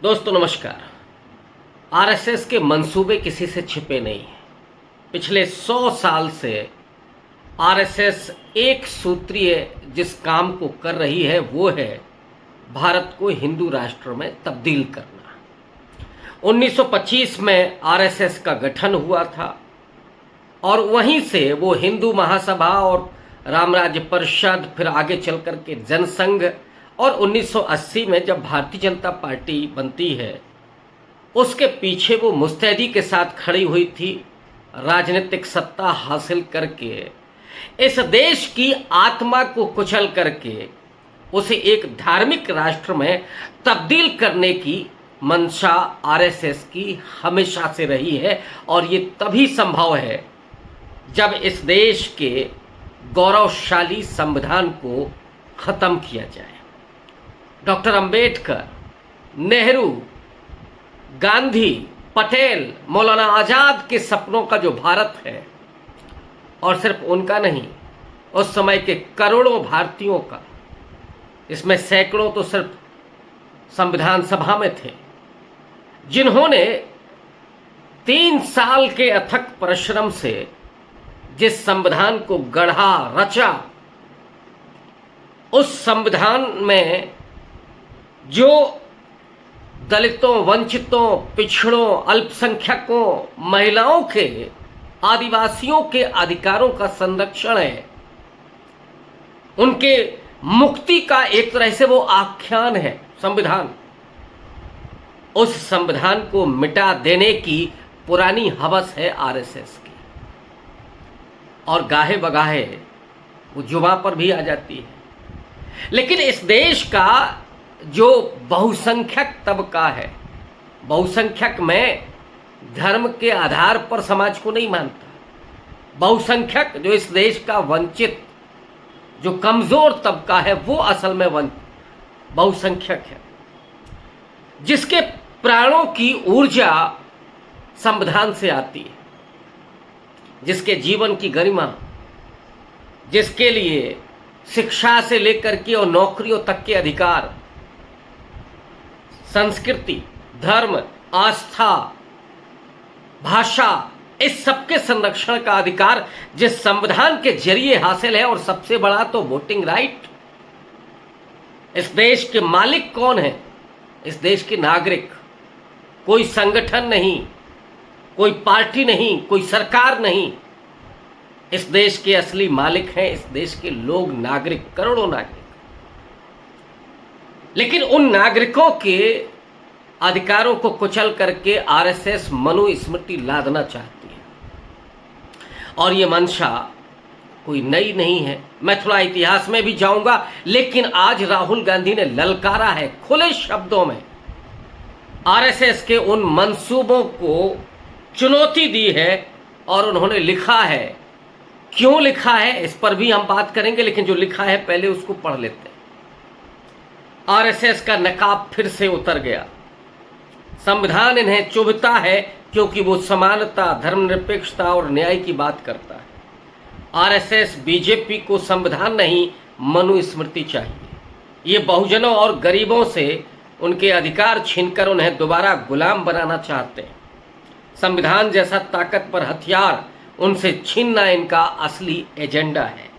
दोस्तों नमस्कार। आरएसएस के मंसूबे किसी से छिपे नहीं हैं। पिछले 100 साल से आरएसएस एक सूत्रीय जिस काम को कर रही है वो है भारत को हिंदू राष्ट्र में तब्दील करना। 1925 में आरएसएस का गठन हुआ था और वहीं से वो हिंदू महासभा और रामराज्य परिषद, फिर आगे चल कर के जनसंघ और 1980 में जब भारतीय जनता पार्टी बनती है उसके पीछे वो मुस्तैदी के साथ खड़ी हुई थी। राजनीतिक सत्ता हासिल करके इस देश की आत्मा को कुचल करके उसे एक धार्मिक राष्ट्र में तब्दील करने की मंशा आरएसएस की हमेशा से रही है और ये तभी संभव है जब इस देश के गौरवशाली संविधान को खत्म किया जाए। डॉक्टर अंबेडकर, नेहरू, गांधी, पटेल, मौलाना आज़ाद के सपनों का जो भारत है, और सिर्फ उनका नहीं, उस समय के करोड़ों भारतीयों का, इसमें सैकड़ों तो सिर्फ संविधान सभा में थे, जिन्होंने 3 साल के अथक परिश्रम से जिस संविधान को गढ़ा रचा, उस संविधान में जो दलितों, वंचितों, पिछड़ों, अल्पसंख्यकों, महिलाओं के, आदिवासियों के अधिकारों का संरक्षण है, उनके मुक्ति का एक तरह से वो आख्यान है संविधान, उस संविधान को मिटा देने की पुरानी हवस है आरएसएस की और गाहे बगाहे वो जुबां पर भी आ जाती है। लेकिन इस देश का जो बहुसंख्यक तबका है, बहुसंख्यक में धर्म के आधार पर समाज को नहीं मानता, बहुसंख्यक जो इस देश का वंचित, जो कमजोर तबका है, वो असल में बहुसंख्यक है, जिसके प्राणों की ऊर्जा संविधान से आती है, जिसके जीवन की गरिमा, जिसके लिए शिक्षा से लेकर के और नौकरियों तक के अधिकार, संस्कृति, धर्म, आस्था, भाषा, इस सबके संरक्षण का अधिकार जिस संविधान के जरिए हासिल है, और सबसे बड़ा तो वोटिंग राइट। इस देश के मालिक कौन है? इस देश के नागरिक। कोई संगठन नहीं, कोई पार्टी नहीं, कोई सरकार नहीं। इस देश के असली मालिक हैं इस देश के लोग, नागरिक, करोड़ों नागरिक। लेकिन उन नागरिकों के अधिकारों को कुचल करके आरएसएस मनुस्मृति लादना चाहती है और ये मंशा कोई नई नहीं है। मैं थोड़ा इतिहास में भी जाऊंगा, लेकिन आज राहुल गांधी ने ललकारा है, खुले शब्दों में आरएसएस के उन मंसूबों को चुनौती दी है और उन्होंने लिखा है। क्यों लिखा है इस पर भी हम बात करेंगे, लेकिन जो लिखा है पहले उसको पढ़ लेते हैं। आरएसएस का नकाब फिर से उतर गया। संविधान इन्हें चुभता है क्योंकि वो समानता, धर्मनिरपेक्षता और न्याय की बात करता है। आरएसएस बीजेपी को संविधान नहीं, मनुस्मृति चाहिए। ये बहुजनों और गरीबों से उनके अधिकार छीनकर उन्हें दोबारा गुलाम बनाना चाहते हैं। संविधान जैसा ताकतवर हथियार उनसे छीनना इनका असली एजेंडा है।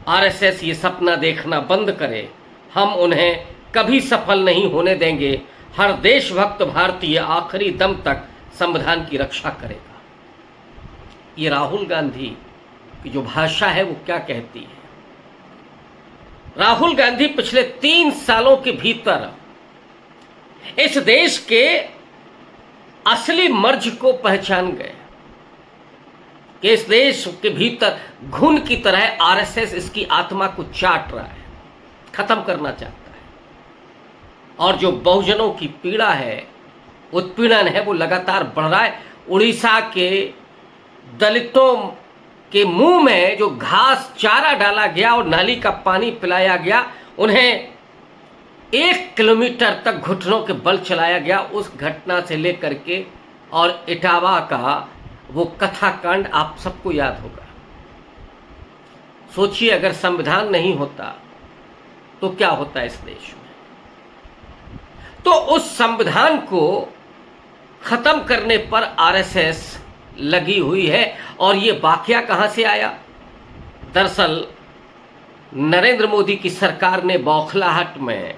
आरएसएस ये सपना देखना बंद करे, हम उन्हें कभी सफल नहीं होने देंगे। हर देशभक्त भारतीय आखिरी दम तक संविधान की रक्षा करेगा। ये राहुल गांधी की जो भाषा है वो क्या कहती है? राहुल गांधी पिछले 3 सालों के भीतर इस देश के असली मर्ज को पहचान गए कि इस देश के भीतर घुन की तरह आरएसएस इसकी आत्मा को चाट रहा है, खत्म करना चाहता है। और जो बहुजनों की पीड़ा है, उत्पीड़न है, वो लगातार बढ़ रहा है। उड़ीसा के दलितों के मुंह में जो घास चारा डाला गया और नाली का पानी पिलाया गया, उन्हें 1 किलोमीटर तक घुटनों के बल चलाया गया, उस घटना से लेकर के और इटावा का वो कथाकांड आप सबको याद होगा। सोचिए अगर संविधान नहीं होता तो क्या होता है इस देश में। तो उस संविधान को खत्म करने पर आरएसएस लगी हुई है। और ये वाकया कहां से आया? दरअसल नरेंद्र मोदी की सरकार ने बौखलाहट में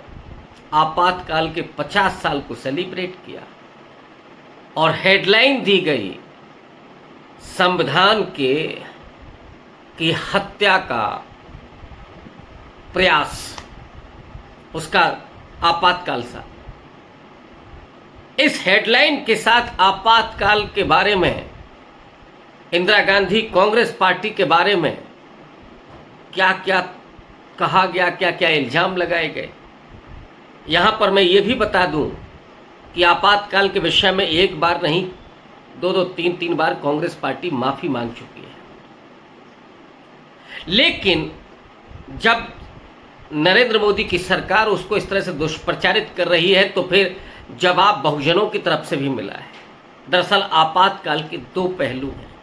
आपातकाल के 50 साल को सेलिब्रेट किया और हेडलाइन दी गई संविधान की हत्या का प्रयास, उसका आपातकाल सा। इस हेडलाइन के साथ आपातकाल के बारे में, इंदिरा गांधी कांग्रेस पार्टी के बारे में क्या क्या कहा गया, क्या क्या इल्जाम लगाए गए। यहां पर मैं ये भी बता दूं कि आपातकाल के विषय में एक बार नहीं, दो तीन बार कांग्रेस पार्टी माफी मांग चुकी है। लेकिन जब नरेंद्र मोदी की सरकार उसको इस तरह से दुष्प्रचारित कर रही है तो फिर जवाब बहुजनों की तरफ से भी मिला है। दरअसल आपातकाल के दो पहलू हैं।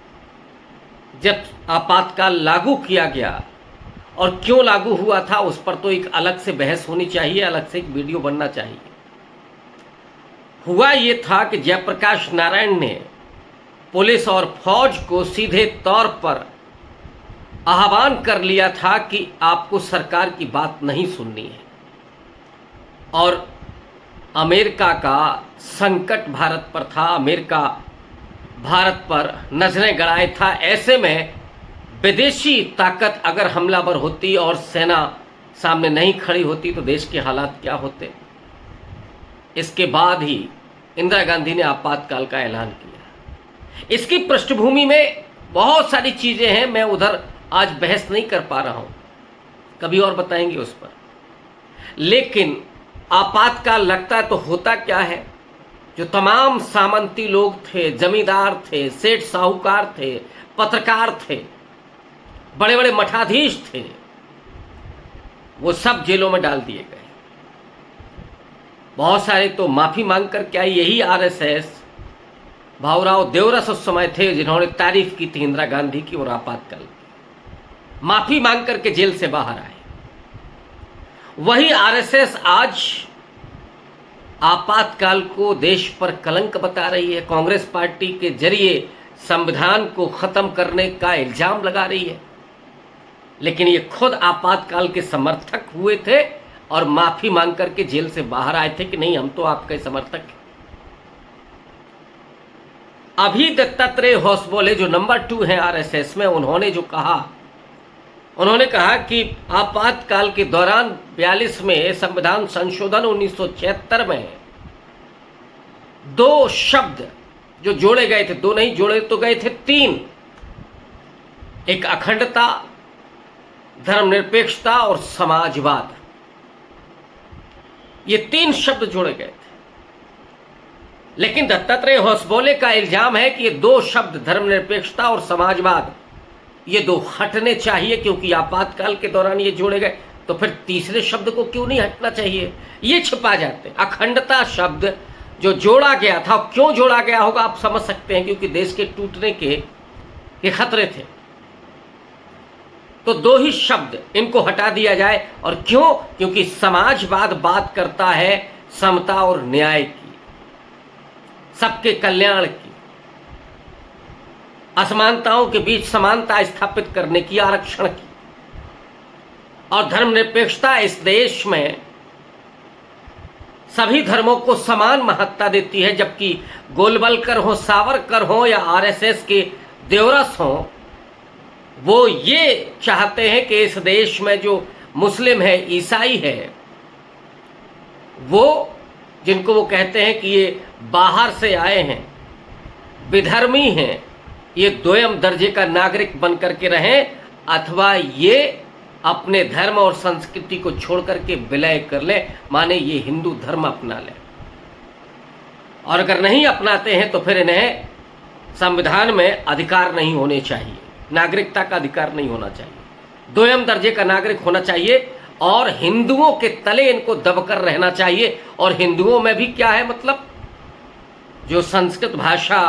जब आपातकाल लागू किया गया और क्यों लागू हुआ था, उस पर तो एक अलग से बहस होनी चाहिए, अलग से एक वीडियो बनना चाहिए। हुआ ये था कि जयप्रकाश नारायण ने पुलिस और फौज को सीधे तौर पर आह्वान कर लिया था कि आपको सरकार की बात नहीं सुननी है, और अमेरिका का संकट भारत पर था, अमेरिका भारत पर नजरें गड़ाए था। ऐसे में विदेशी ताकत अगर हमलावर होती और सेना सामने नहीं खड़ी होती तो देश के हालात क्या होते। इसके बाद ही इंदिरा गांधी ने आपातकाल का ऐलान किया। इसकी पृष्ठभूमि में बहुत सारी चीजें हैं, मैं उधर आज बहस नहीं कर पा रहा हूं, कभी और बताएंगे उस पर। लेकिन आपातकाल लगता है तो होता क्या है, जो तमाम सामंती लोग थे, जमींदार थे, सेठ साहूकार थे, पत्रकार थे, बड़े बड़े मठाधीश थे, वो सब जेलों में डाल दिए गए। बहुत सारे तो माफी मांग कर क्या, यही आरएसएस भाऊराव देवरस उस समय थे जिन्होंने तारीफ की थी इंदिरा गांधी की और आपातकाल की, माफी मांग करके जेल से बाहर आए। वही आरएसएस आज आपातकाल को देश पर कलंक बता रही है, कांग्रेस पार्टी के जरिए संविधान को खत्म करने का इल्जाम लगा रही है। लेकिन ये खुद आपातकाल के समर्थक हुए थे और माफी मांग करके जेल से बाहर आए थे कि नहीं, हम तो आपके समर्थक हैं। अभी दत्तात्रेय होसबोले जो नंबर 2 हैं आरएसएस में, उन्होंने जो कहा, उन्होंने कहा कि आपातकाल के दौरान 42 में संविधान संशोधन 1976 में 2 शब्द जो जोड़े गए थे, 2 नहीं जोड़े तो गए थे 3, एक अखंडता, धर्मनिरपेक्षता और समाजवाद, ये 3 शब्द जोड़े गए थे। लेकिन दत्तात्रेय होसबोले का इल्जाम है कि ये 2 शब्द धर्मनिरपेक्षता और समाजवाद, ये 2 हटने चाहिए क्योंकि आपातकाल के दौरान ये जोड़े गए, तो फिर तीसरे शब्द को क्यों नहीं हटना चाहिए, ये छिपा जाते हैं। अखंडता शब्द जो जोड़ा गया था, क्यों जोड़ा गया होगा आप समझ सकते हैं, क्योंकि देश के टूटने के खतरे थे। तो 2 ही शब्द, इनको हटा दिया जाए। और क्यों? क्योंकि समाजवाद बात करता है समता और न्याय की, सबके कल्याण की, असमानताओं के बीच समानता स्थापित करने की, आरक्षण की। और धर्मनिरपेक्षता इस देश में सभी धर्मों को समान महत्ता देती है, जबकि गोलवलकर हो, सावरकर हो या आरएसएस के देवरस हो, वो ये चाहते हैं कि इस देश में जो मुस्लिम है, ईसाई है, वो जिनको वो कहते हैं कि ये बाहर से आए हैं, विधर्मी हैं, ये 2म दर्जे का नागरिक बन करके रहें, अथवा ये अपने धर्म और संस्कृति को छोड़ करके विलय कर ले, माने ये हिंदू धर्म अपना ले। और अगर नहीं अपनाते हैं तो फिर इन्हें संविधान में अधिकार नहीं होने चाहिए, नागरिकता का अधिकार नहीं होना चाहिए, 2म दर्जे का नागरिक होना चाहिए, और हिंदुओं के तले इनको दबकर रहना चाहिए। और हिंदुओं में भी क्या है, मतलब जो संस्कृत भाषा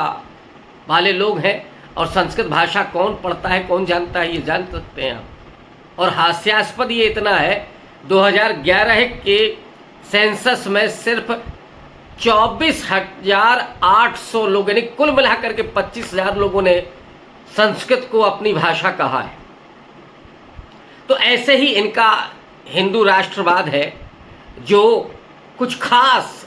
वाले लोग हैं, और संस्कृत भाषा कौन पढ़ता है, कौन जानता है, ये जान सकते हैं आप। और हास्यास्पद ये इतना है, 2011 के सेंसस में सिर्फ 24,800 लोग, यानी कुल मिलाकर के 25,000 लोगों ने संस्कृत को अपनी भाषा कहा है। तो ऐसे ही इनका हिंदू राष्ट्रवाद है, जो कुछ खास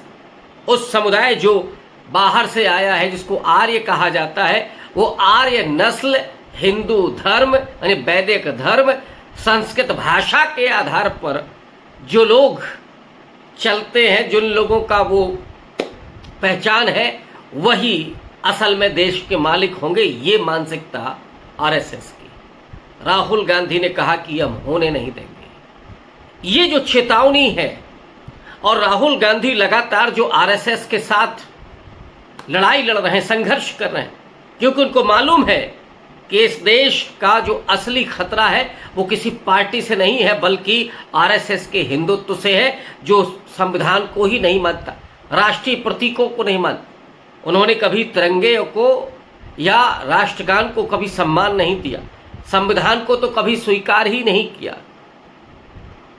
उस समुदाय जो बाहर से आया है, जिसको आर्य कहा जाता है, वो आर्य नस्ल, हिंदू धर्म यानी वैदिक धर्म, संस्कृत भाषा के आधार पर जो लोग चलते हैं, जिन लोगों का वो पहचान है, वही असल में देश के मालिक होंगे। ये मानसिकता आरएसएस की। राहुल गांधी ने कहा कि हम होने नहीं देंगे। ये जो चेतावनी है, और राहुल गांधी लगातार जो आरएसएस के साथ लड़ाई लड़ रहे हैं, संघर्ष कर रहे हैं, क्योंकि उनको मालूम है कि इस देश का जो असली खतरा है वो किसी पार्टी से नहीं है, बल्कि आरएसएस के हिंदुत्व से है, जो संविधान को ही नहीं मानता, राष्ट्रीय प्रतीकों को नहीं मानता। उन्होंने कभी तिरंगे को या राष्ट्रगान को कभी सम्मान नहीं दिया, संविधान को तो कभी स्वीकार ही नहीं किया।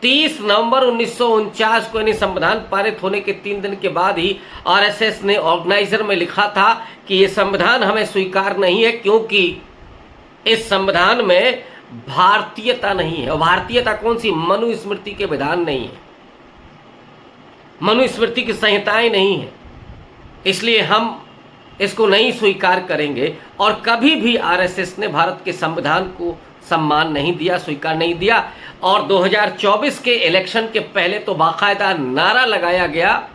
30 नवंबर 1949 को यानी संविधान पारित होने के 3 दिन के बाद ही आरएसएस ने ऑर्गेनाइजर में लिखा था कि ये संविधान हमें स्वीकार नहीं है, क्योंकि इस संविधान में भारतीयता नहीं है। और भारतीयता कौन सी? मनुस्मृति के विधान नहीं है, मनुस्मृति की संहिताएं नहीं है, इसलिए हम इसको नहीं स्वीकार करेंगे। और कभी भी आरएसएस ने भारत के संविधान को सम्मान नहीं दिया, स्वीकार नहीं दिया। और 2024 के इलेक्शन के पहले तो बाकायदा नारा लगाया गया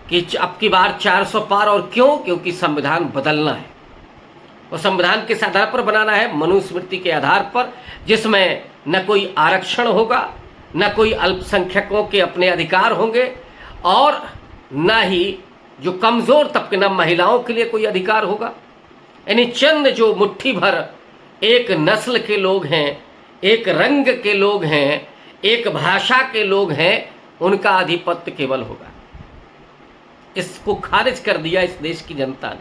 कि अब की बार 400 पार। और क्यों? क्योंकि संविधान बदलना है, और संविधान किस आधार पर बनाना है? मनुस्मृति के आधार पर, जिसमें न कोई आरक्षण होगा, न कोई अल्पसंख्यकों के अपने अधिकार होंगे, और न ही जो कमजोर तबके, न महिलाओं के लिए कोई अधिकार होगा। यानी चंद जो मुट्ठी भर एक नस्ल के लोग हैं, एक रंग के लोग हैं, एक भाषा के लोग हैं, उनका आधिपत्य केवल होगा। इसको खारिज कर दिया इस देश की जनता ने।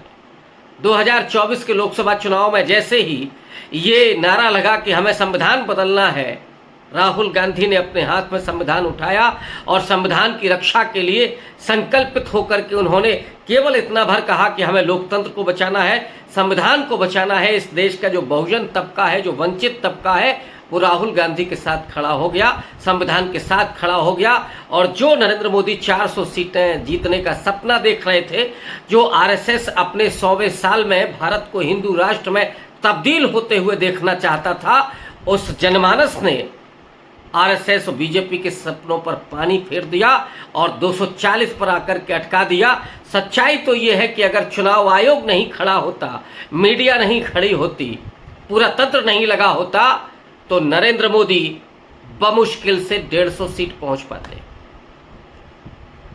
2024 के लोकसभा चुनाव में जैसे ही ये नारा लगा कि हमें संविधान बदलना है, राहुल गांधी ने अपने हाथ में संविधान उठाया और संविधान की रक्षा के लिए संकल्पित होकर के उन्होंने केवल इतना भर कहा कि हमें लोकतंत्र को बचाना है, संविधान को बचाना है। इस देश का जो बहुजन तबका है, जो वंचित तबका है, वो राहुल गांधी के साथ खड़ा हो गया, संविधान के साथ खड़ा हो गया। और जो नरेंद्र मोदी 400 सीटें जीतने का सपना देख रहे थे, जो आरएसएस अपने 100वें साल में भारत को हिंदू राष्ट्र में तब्दील होते हुए देखना चाहता था, उस जनमानस ने आरएसएस और बीजेपी के सपनों पर पानी फेर दिया और 240 पर आकर के अटका दिया। सच्चाई तो ये है कि अगर चुनाव आयोग नहीं खड़ा होता, मीडिया नहीं खड़ी होती, पूरा तंत्र नहीं लगा होता, तो नरेंद्र मोदी बमुश्किल से 150 सीट पहुंच पाते।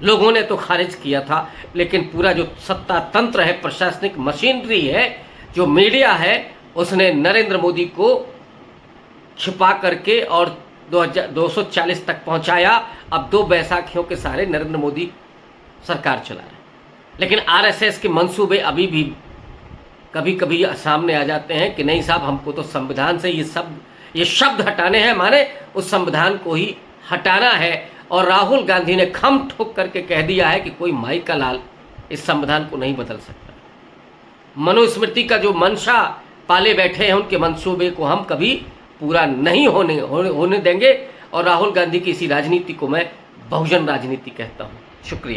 लोगों ने तो खारिज किया था, लेकिन पूरा जो सत्ता तंत्र है, प्रशासनिक मशीनरी है, जो मीडिया है, उसने नरेंद्र मोदी को छिपा करके और 240 तक पहुंचाया। अब 2 बैसाखियों के सहारे नरेंद्र मोदी सरकार चला रहे हैं। लेकिन आरएसएस के मंसूबे अभी भी कभी कभी सामने आ जाते हैं कि नहीं साहब, हमको तो संविधान से ये शब्द हटाने हैं, माने उस संविधान को ही हटाना है। और राहुल गांधी ने खम ठोक करके कह दिया है कि कोई माई का लाल इस संविधान को नहीं बदल सकता। मनुस्मृति का जो मंशा पाले बैठे हैं, उनके मंसूबे को हम कभी पूरा नहीं होने देंगे। और राहुल गांधी की इसी राजनीति को मैं बहुजन राजनीति कहता हूँ। शुक्रिया।